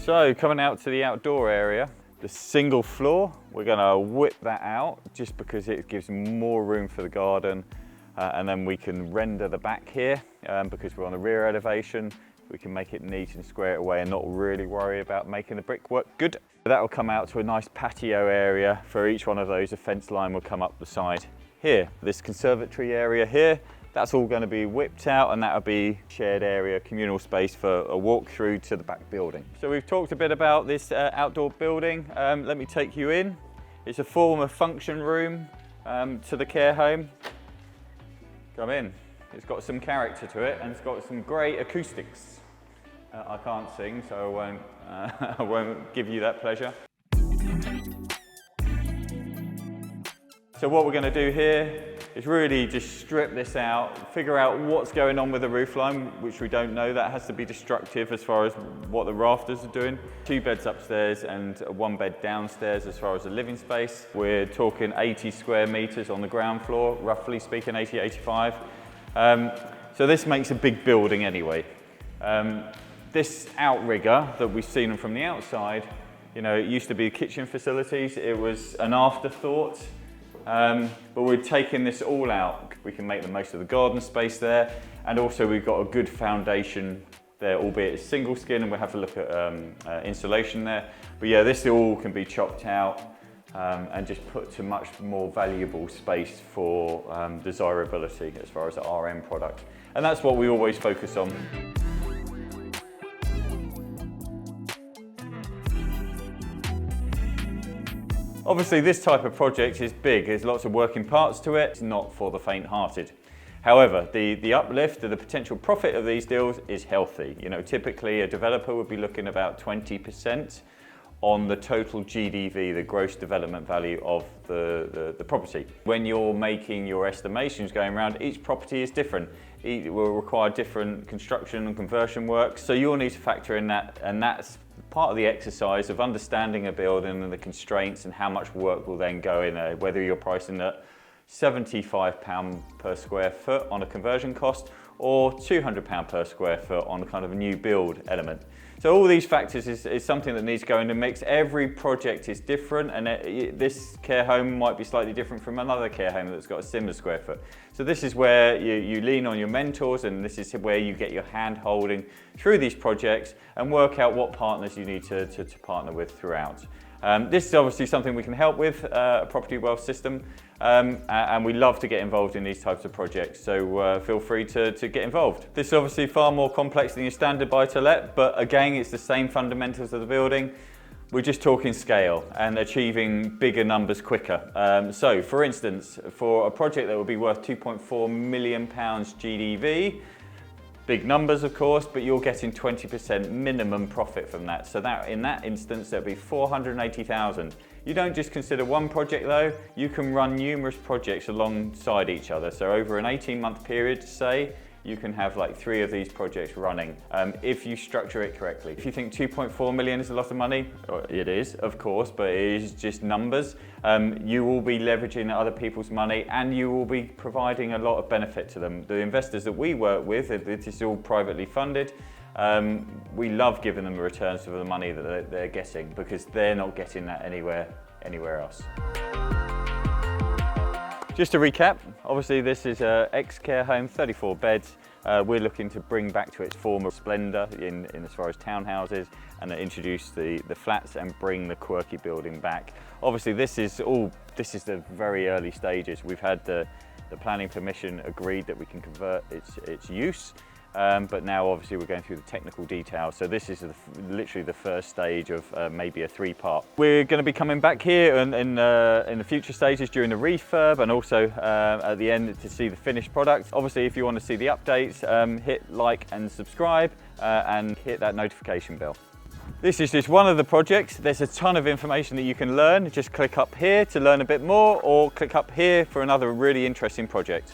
So coming out to the outdoor area, the single floor, we're going to whip that out just because it gives more room for the garden, and then we can render the back here because we're on the rear elevation. We can make it neat and square it away and not really worry about making the brickwork good. That will come out to a nice patio area for each one of those. A fence line will come up the side here. This conservatory area here, that's all going to be whipped out, and that'll be shared area, communal space for a walk through to the back building. So we've talked a bit about this outdoor building. Let me take you in. It's a former function room to the care home. Come in. It's got some character to it, and it's got some great acoustics. I can't sing, so I won't give you that pleasure. So what we're going to do here is really just strip this out, figure out what's going on with the roofline, which we don't know. That has to be destructive as far as what the rafters are doing. 2 beds upstairs and 1 bed downstairs as far as the living space. We're talking 80 square meters on the ground floor, roughly speaking, 80, 85. So this makes a big building anyway. This outrigger that we've seen from the outside, you know, it used to be kitchen facilities. It was an afterthought. But we're taking this all out. We can make the most of the garden space there, and also we've got a good foundation there, albeit it's single skin, and we'll have to look at insulation there. But yeah, this all can be chopped out and just put to much more valuable space for desirability as far as the RM product. And that's what we always focus on. Obviously this type of project is big, there's lots of working parts to it, it's not for the faint-hearted. However, the uplift of the potential profit of these deals is healthy. You know, typically a developer would be looking about 20% on the total GDV, the gross development value of the property. When you're making your estimations going around, each property is different. It will require different construction and conversion work, so you'll need to factor in that, and that's part of the exercise of understanding a building and the constraints and how much work will then go in there, whether you're pricing at £75 per square foot on a conversion cost or £200 per square foot on a kind of a new build element. So all these factors is something that needs to go in the mix. Every project is different, and this care home might be slightly different from another care home that's got a similar square foot. So this is where you lean on your mentors, and this is where you get your hand holding through these projects and work out what partners you need to partner with throughout. This is obviously something we can help with, a property wealth system, and we love to get involved in these types of projects, so feel free to get involved. This is obviously far more complex than your standard buy-to-let, but again, it's the same fundamentals of the building. We're just talking scale and achieving bigger numbers quicker. So for instance, for a project that would be worth £2.4 million GDV, big numbers of course, but you're getting 20% minimum profit from that. So that in that instance, there'll be 480,000. You don't just consider one project though, you can run numerous projects alongside each other. So over an 18-month period, say, you can have like 3 of these projects running if you structure it correctly. If you think 2.4 million is a lot of money, it is, of course, but it is just numbers. You will be leveraging other people's money, and you will be providing a lot of benefit to them. The investors that we work with, it is all privately funded. We love giving them returns for the money that they're getting, because they're not getting that anywhere else. Just to recap, obviously this is an ex-care home, 34 beds. We're looking to bring back to its former splendour in as far as townhouses, and introduce the flats and bring the quirky building back. Obviously this is the very early stages. We've had the planning permission agreed that we can convert its use. But now obviously we're going through the technical details, so this is literally the first stage of maybe a 3-part. We're going to be coming back here in the future stages during the refurb, and also at the end to see the finished product. Obviously if you want to see the updates, hit like and subscribe and hit that notification bell. This is just one of the projects. There's a ton of information that you can learn. Just click up here to learn a bit more, or click up here for another really interesting project.